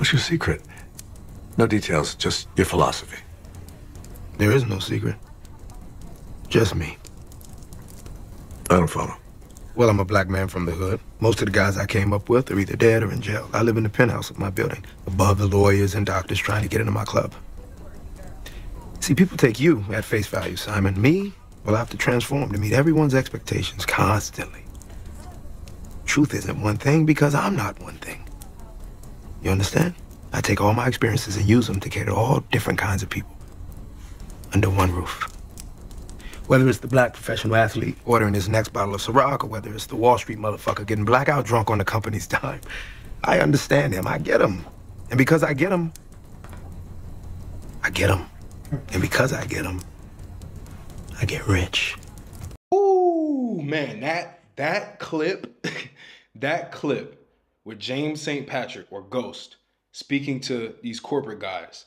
What's your secret? No details, just your philosophy. There is no secret. Just me. I don't follow. Well, I'm a black man from the hood. Most of the guys I came up with are either dead or in jail. I live in the penthouse of my building, above the lawyers and doctors trying to get into my club. See, people take you at face value, Simon. Me, well, I have to transform to meet everyone's expectations constantly. Truth isn't one thing because I'm not one thing. You understand? I take all my experiences and use them to cater to all different kinds of people under one roof. Whether it's the black professional athlete ordering his next bottle of Ciroc, or whether it's the Wall Street motherfucker getting blackout drunk on the company's dime, I understand him. I get him. And because I get him, I get him. And because I get him, I get rich. Ooh, man, that clip, that clip with James St. Patrick or Ghost speaking to these corporate guys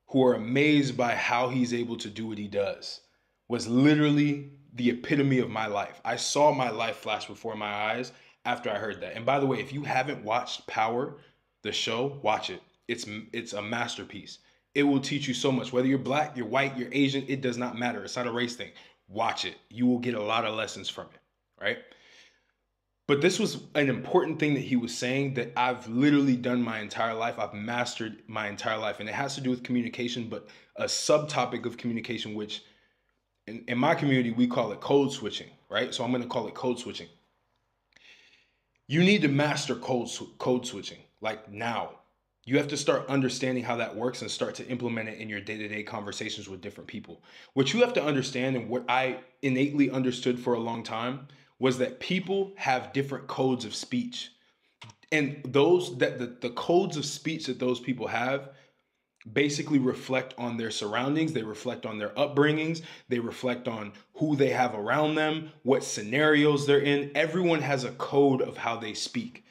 who are amazed by how he's able to do what he does was literally the epitome of my life. I saw my life flash before my eyes after I heard that. And by the way, if you haven't watched Power, the show, watch it. It's a masterpiece. It will teach you so much. Whether you're black, you're white, you're Asian, it does not matter. It's not a race thing. Watch it. You will get a lot of lessons from it, right? But this was an important thing that he was saying that I've literally done my entire life. I've mastered my entire life. And it has to do with communication, but a subtopic of communication, which in my community, we call it code switching, right? So I'm going to call it code switching. You need to master code switching, like now. You have to start understanding how that works and start to implement it in your day-to-day conversations with different people. What you have to understand, and what I innately understood for a long time, was that people have different codes of speech. And the codes of speech that those people have basically reflect on their surroundings. They reflect on their upbringings. They reflect on who they have around them, what scenarios they're in. Everyone has a code of how they speak.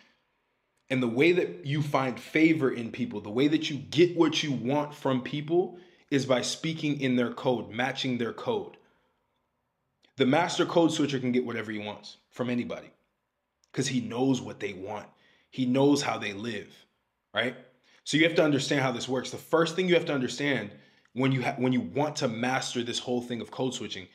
And the way that you find favor in people, the way that you get what you want from people is by speaking in their code, matching their code. The master code switcher can get whatever he wants from anybody because he knows what they want. He knows how they live, right? So you have to understand how this works. The first thing you have to understand when you want to master this whole thing of code switching,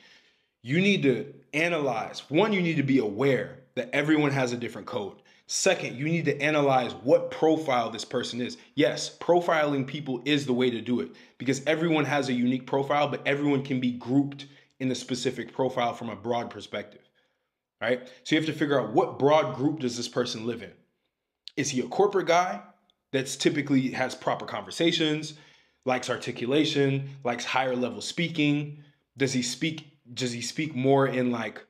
you need to analyze. One, you need to be aware that everyone has a different code. Second, you need to analyze what profile this person is. Yes, profiling people is the way to do it because everyone has a unique profile, but everyone can be grouped in a specific profile from a broad perspective, right? So you have to figure out what broad group does this person live in? Is he a corporate guy that's typically has proper conversations, likes articulation, likes higher level speaking? Does he speak more in like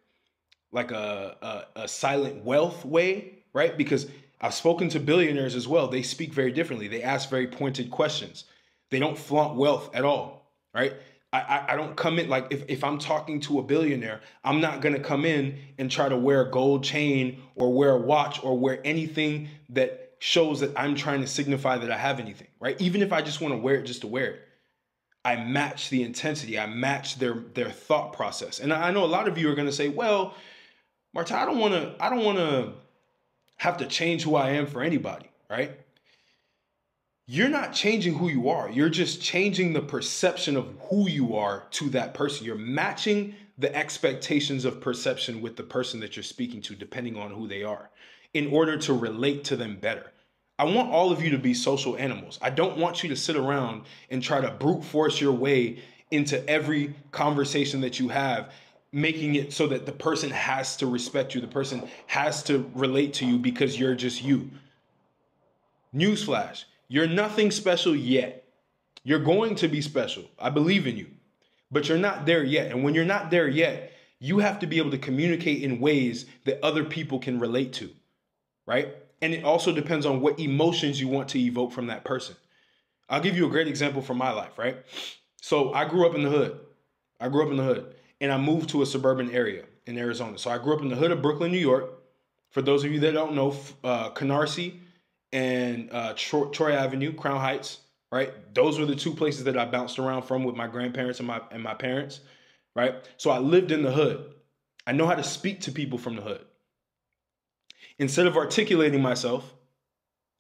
a silent wealth way? Right? Because I've spoken to billionaires as well. They speak very differently. They ask very pointed questions. They don't flaunt wealth at all, right? I don't come in, like if I'm talking to a billionaire, I'm not going to come in and try to wear a gold chain or wear a watch or wear anything that shows that I'm trying to signify that I have anything, right? Even if I just want to wear it just to wear it. I match the intensity. I match their thought process. And I know a lot of you are going to say, well, Marta, I don't want to have to change who I am for anybody, right? You're not changing who you are. You're just changing the perception of who you are to that person. You're matching the expectations of perception with the person that you're speaking to, depending on who they are, in order to relate to them better. I want all of you to be social animals. I don't want you to sit around and try to brute force your way into every conversation that you have, making it so that the person has to respect you. The person has to relate to you because you're just you. Newsflash, you're nothing special yet. You're going to be special. I believe in you, but you're not there yet. And when you're not there yet, you have to be able to communicate in ways that other people can relate to, right? And it also depends on what emotions you want to evoke from that person. I'll give you a great example from my life, right? So I grew up in the hood. And I moved to a suburban area in Arizona. So I grew up in the hood of Brooklyn, New York. For those of you that don't know, Canarsie and Troy Avenue, Crown Heights, right? Those were the two places that I bounced around from with my grandparents and my parents, right? So I lived in the hood. I know how to speak to people from the hood. Instead of articulating myself,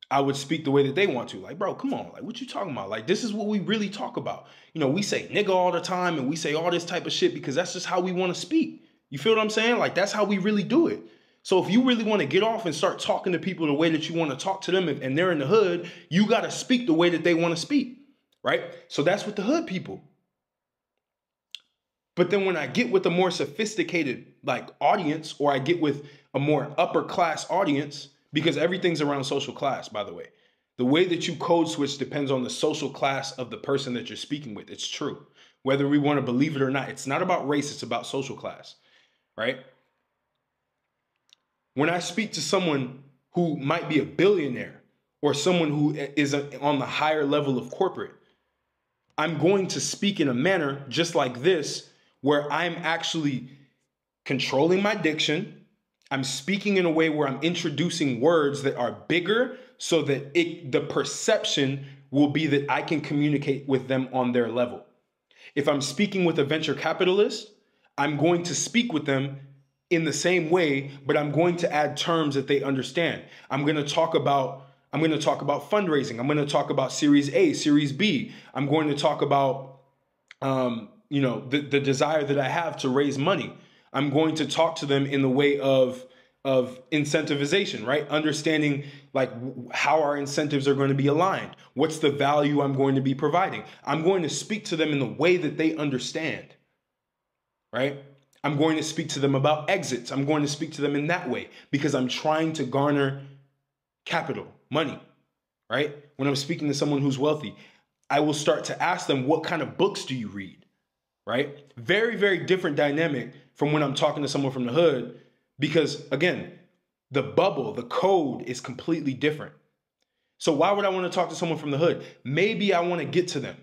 I would speak the way that they want to. Like, bro, come on. Like, what you talking about? Like, this is what we really talk about. You know, we say nigga all the time and we say all this type of shit because that's just how we want to speak. You feel what I'm saying? Like, that's how we really do it. So if you really want to get off and start talking to people the way that you want to talk to them and they're in the hood, you got to speak the way that they want to speak, right? So that's with the hood people. But then when I get with a more sophisticated like audience, or I get with a more upper class audience, because everything's around social class, by the way. The way that you code switch depends on the social class of the person that you're speaking with. It's true. Whether we want to believe it or not, it's not about race, it's about social class, right? When I speak to someone who might be a billionaire or someone who is on the higher level of corporate, I'm going to speak in a manner just like this, where I'm actually controlling my diction. I'm speaking in a way where I'm introducing words that are bigger so that the perception will be that I can communicate with them on their level. If I'm speaking with a venture capitalist, I'm going to speak with them in the same way, but I'm going to add terms that they understand. I'm going to talk about fundraising. I'm going to talk about Series A, Series B. I'm going to talk about the desire that I have to raise money. I'm going to talk to them in the way of incentivization, right? Understanding like how our incentives are going to be aligned. What's the value I'm going to be providing? I'm going to speak to them in the way that they understand, right? I'm going to speak to them about exits. I'm going to speak to them in that way because I'm trying to garner capital, money, right? When I'm speaking to someone who's wealthy, I will start to ask them, what kind of books do you read, right? Very, very different dynamic from when I'm talking to someone from the hood, because again, the bubble, the code is completely different. So why would I want to talk to someone from the hood? Maybe I want to get to them.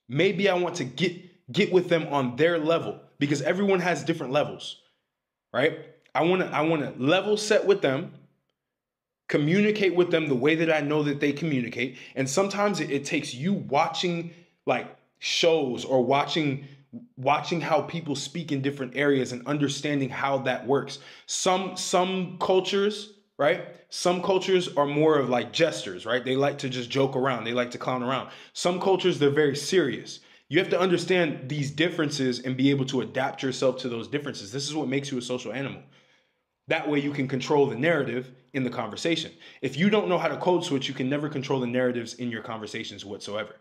Maybe I want to get with them on their level, because everyone has different levels, right? I want to level set with them, communicate with them the way that I know that they communicate. And sometimes it takes you watching like shows or watching how people speak in different areas and understanding how that works. Some cultures, right? Some cultures are more of like jesters, right? They like to just joke around. They like to clown around. Some cultures, they're very serious. You have to understand these differences and be able to adapt yourself to those differences. This is what makes you a social animal. That way you can control the narrative in the conversation. If you don't know how to code switch, you can never control the narratives in your conversations whatsoever,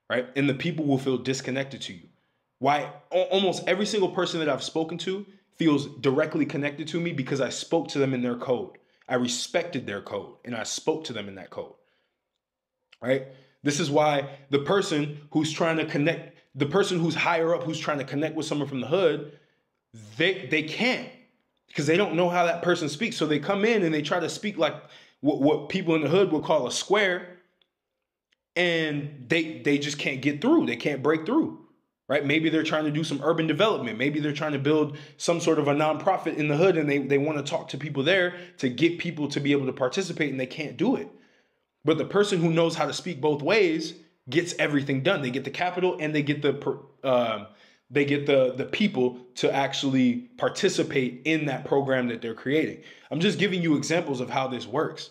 right? And the people will feel disconnected to you. Why almost every single person that I've spoken to feels directly connected to me because I spoke to them in their code. I respected their code and I spoke to them in that code, right? This is why the person who's trying to connect, the person who's higher up, who's trying to connect with someone from the hood, they can't, because they don't know how that person speaks. So they come in and they try to speak like what people in the hood would call a square, and they just can't get through. They can't break through, right? Maybe they're trying to do some urban development. Maybe they're trying to build some sort of a nonprofit in the hood, and they want to talk to people there to get people to be able to participate, and they can't do it. But the person who knows how to speak both ways gets everything done. They get the capital and they get the people to actually participate in that program that they're creating. I'm just giving you examples of how this works.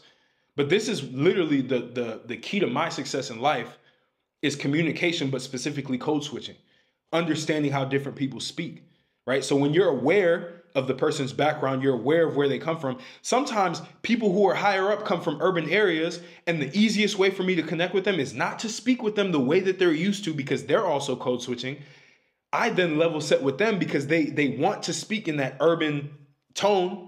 But this is literally the key to my success in life is communication, but specifically code switching, understanding how different people speak, right? So when you're aware of the person's background, you're aware of where they come from. Sometimes people who are higher up come from urban areas, and the easiest way for me to connect with them is not to speak with them the way that they're used to, because they're also code switching. I then level set with them because they want to speak in that urban tone.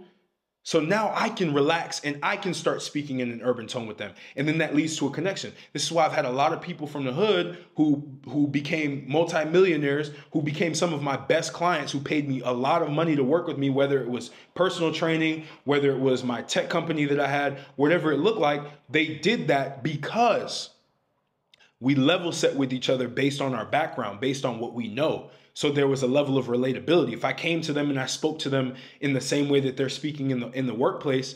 So now I can relax and I can start speaking in an urban tone with them. And then that leads to a connection. This is why I've had a lot of people from the hood who became multimillionaires, who became some of my best clients, who paid me a lot of money to work with me, whether it was personal training, whether it was my tech company that I had, whatever it looked like. They did that because we level set with each other based on our background, based on what we know. So there was a level of relatability. If I came to them and I spoke to them in the same way that they're speaking in the workplace,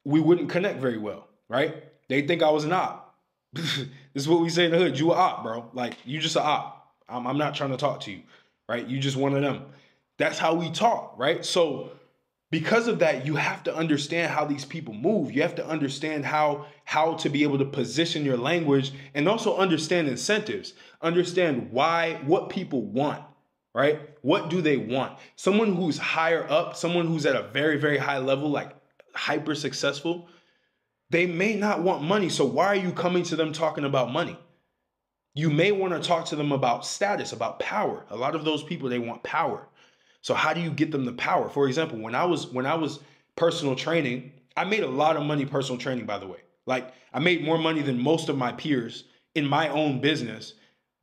we wouldn't connect very well, right? They think I was an op. This is what we say in the hood. You a op, bro. Like, you just a op. I'm not trying to talk to you, right? You just one of them. That's how we talk, right? So because of that, you have to understand how these people move. You have to understand how how to be able to position your language, and also understand incentives, understand what people want, right? What do they want? Someone who's higher up, someone who's at a very, very high level, like hyper successful, they may not want money. So why are you coming to them talking about money? You may want to talk to them about status, about power. A lot of those people, they want power. So how do you get them the power? For example, when I was personal training, I made a lot of money personal training, by the way. Like, I made more money than most of my peers in my own business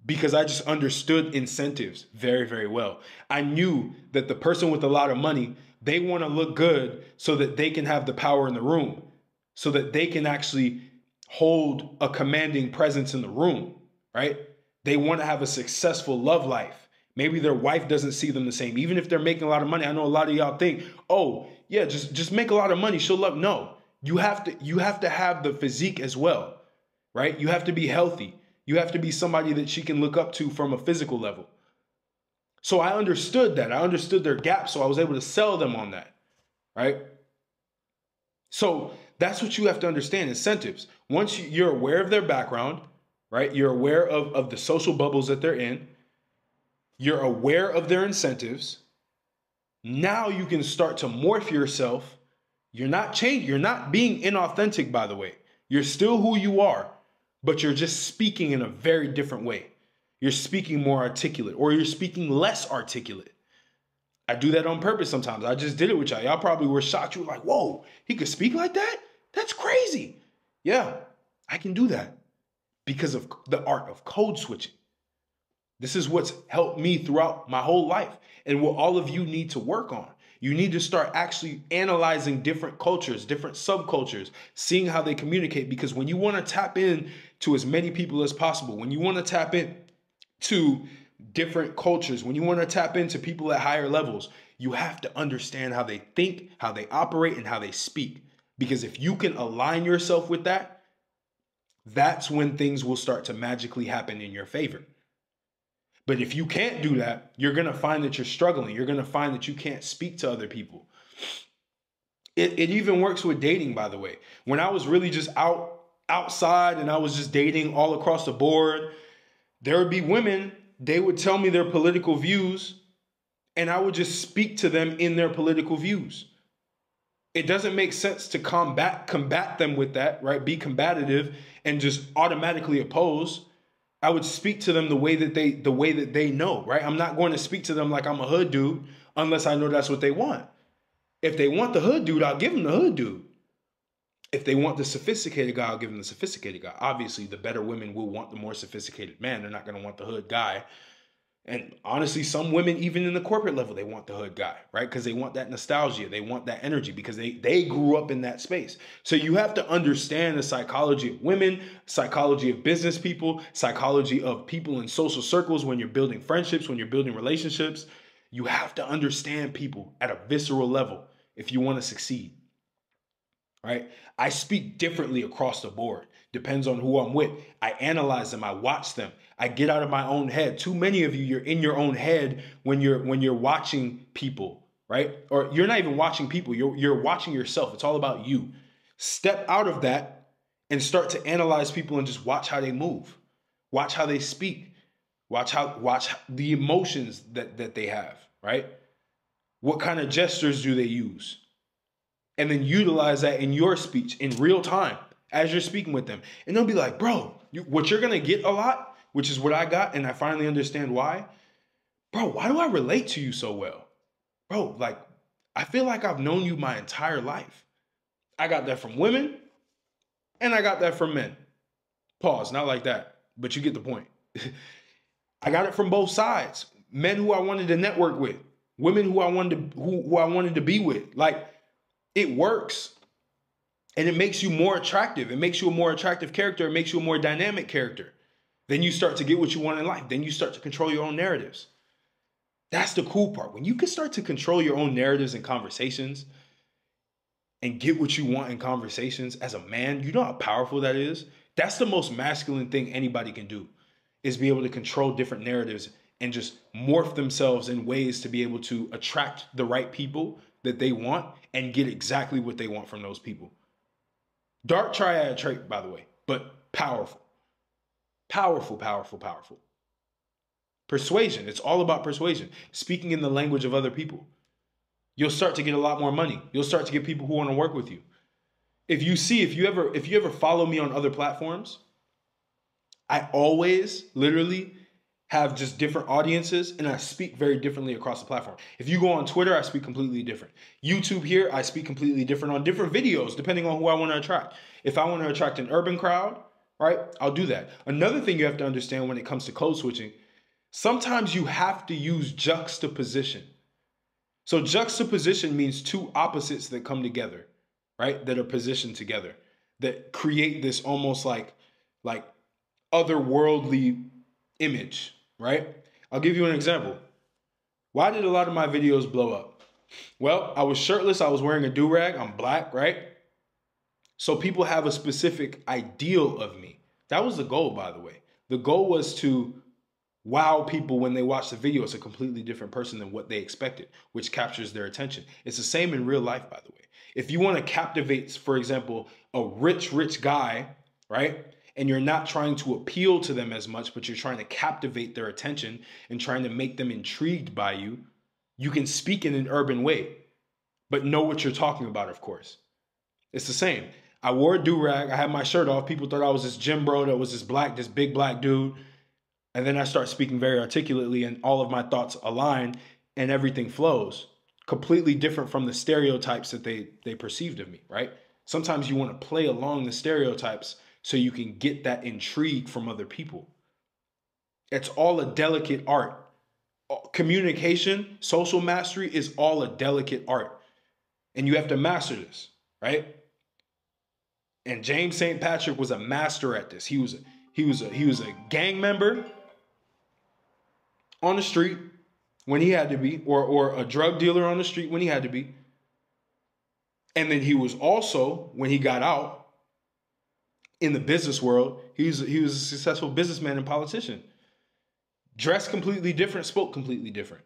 because I just understood incentives very, very well. I knew that the person with a lot of money, they want to look good so that they can have the power in the room, so that they can actually hold a commanding presence in the room, right? They want to have a successful love life. Maybe their wife doesn't see them the same. Even if they're making a lot of money, I know a lot of y'all think, oh, yeah, just make a lot of money, she'll love. No, you have to have the physique as well, right? You have to be healthy. You have to be somebody that she can look up to from a physical level. So I understood that. I understood their gaps, so I was able to sell them on that, right? So that's what you have to understand, incentives. Once you're aware of their background, right? You're aware of the social bubbles that they're in. You're aware of their incentives. Now you can start to morph yourself. You're not changing. You're not being inauthentic, by the way. You're still who you are, but you're just speaking in a very different way. You're speaking more articulate, or you're speaking less articulate. I do that on purpose sometimes. I just did it with y'all. Y'all probably were shocked. You were like, whoa, he could speak like that? That's crazy. Yeah, I can do that because of the art of code switching. This is what's helped me throughout my whole life and what all of you need to work on. You need to start actually analyzing different cultures, different subcultures, seeing how they communicate, because when you want to tap in to as many people as possible, when you want to tap in to different cultures, when you want to tap into people at higher levels, you have to understand how they think, how they operate, and how they speak. Because if you can align yourself with that, that's when things will start to magically happen in your favor. But if you can't do that, you're going to find that you're struggling. You're going to find that you can't speak to other people. It even works with dating, by the way. When I was really just outside and I was just dating all across the board, there would be women, they would tell me their political views, and I would just speak to them in their political views. It doesn't make sense to combat them with that, right? Be combative and just automatically oppose. I would speak to them the way that they know, right? I'm not going to speak to them like I'm a hood dude unless I know that's what they want. If they want the hood dude, I'll give them the hood dude. If they want the sophisticated guy, I'll give them the sophisticated guy. Obviously, the better women will want the more sophisticated man. They're not going to want the hood guy. And honestly, some women, even in the corporate level, they want the hood guy, right? Because they want that nostalgia. They want that energy because they grew up in that space. So you have to understand the psychology of women, psychology of business people, psychology of people in social circles when you're building friendships, when you're building relationships. You have to understand people at a visceral level if you want to succeed, right? I speak differently across the board. Depends on who I'm with. I analyze them. I watch them. I get out of my own head. Too many of you, you're in your own head when you're watching people, right? Or you're not even watching people. You're watching yourself. It's all about you. Step out of that and start to analyze people and just watch how they move. Watch how they speak. Watch the emotions that they have, right? What kind of gestures do they use? And then utilize that in your speech in real time as you're speaking with them. And they'll be like, bro, what you're going to get a lot, which is what I got, and I finally understand why. Bro, why do I relate to you so well? Bro, like, I feel like I've known you my entire life. I got that from women, and I got that from men. Pause, not like that, but you get the point. I got it from both sides. Men who I wanted to network with, women who I wanted to be with. Like, it works. And it makes you more attractive. It makes you a more attractive character. It makes you a more dynamic character. Then you start to get what you want in life. Then you start to control your own narratives. That's the cool part. When you can start to control your own narratives and conversations and get what you want in conversations as a man, you know how powerful that is? That's the most masculine thing anybody can do, is be able to control different narratives and just morph themselves in ways to be able to attract the right people that they want and get exactly what they want from those people. Dark triad trait, by the way, but powerful. Powerful, powerful, powerful. Persuasion. It's all about persuasion. Speaking in the language of other people. You'll start to get a lot more money. You'll start to get people who want to work with you. If you ever follow me on other platforms, I always literally have just different audiences and I speak very differently across the platform. If you go on Twitter, I speak completely different. YouTube here, I speak completely different on different videos, depending on who I want to attract. If I want to attract an urban crowd, right, I'll do that. Another thing you have to understand when it comes to code switching, sometimes you have to use juxtaposition. So juxtaposition means two opposites that come together, right, that are positioned together, that create this almost like otherworldly image, right? I'll give you an example. Why did a lot of my videos blow up? Well, I was shirtless. I was wearing a do-rag. I'm black, right? So people have a specific ideal of me. That was the goal, by the way. The goal was to wow people when they watch the video. It's a completely different person than what they expected, which captures their attention. It's the same in real life, by the way. If you want to captivate, for example, a rich guy, right? And you're not trying to appeal to them as much, but you're trying to captivate their attention and trying to make them intrigued by you, you can speak in an urban way, but know what you're talking about, of course. It's the same. I wore a do-rag. I had my shirt off. People thought I was this gym bro that was this big black dude. And then I start speaking very articulately and all of my thoughts align and everything flows. Completely different from the stereotypes that they perceived of me, right? Sometimes you want to play along the stereotypes so you can get that intrigue from other people. It's all a delicate art. Communication, social mastery is all a delicate art. And you have to master this, right? And James St. Patrick was a master at this. He was a gang member on the street when he had to be, or a drug dealer on the street when he had to be. And then he was also, when he got out, in the business world, he was a successful businessman and politician. Dressed completely different, spoke completely different,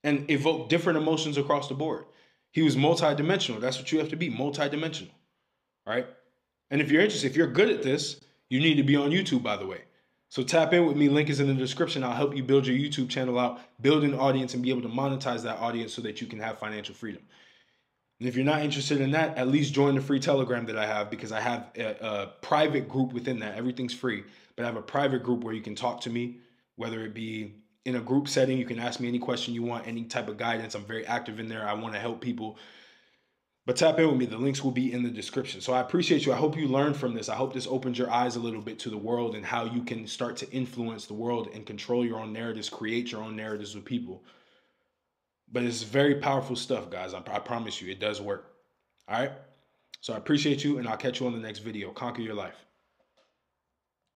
and evoked different emotions across the board. He was multidimensional. That's what you have to be, multidimensional, right? And if you're interested, if you're good at this, you need to be on YouTube, by the way. So tap in with me. Link is in the description. I'll help you build your YouTube channel out, build an audience, and be able to monetize that audience so that you can have financial freedom. And if you're not interested in that, at least join the free Telegram that I have, because I have a private group within that. Everything's free, but I have a private group where you can talk to me, whether it be in a group setting. You can ask me any question you want, any type of guidance. I'm very active in there. I want to help people. But tap in with me. The links will be in the description. So I appreciate you. I hope you learned from this. I hope this opens your eyes a little bit to the world and how you can start to influence the world and control your own narratives, create your own narratives with people. But it's very powerful stuff, guys. I promise you, it does work. All right? So I appreciate you, and I'll catch you on the next video. Conquer your life.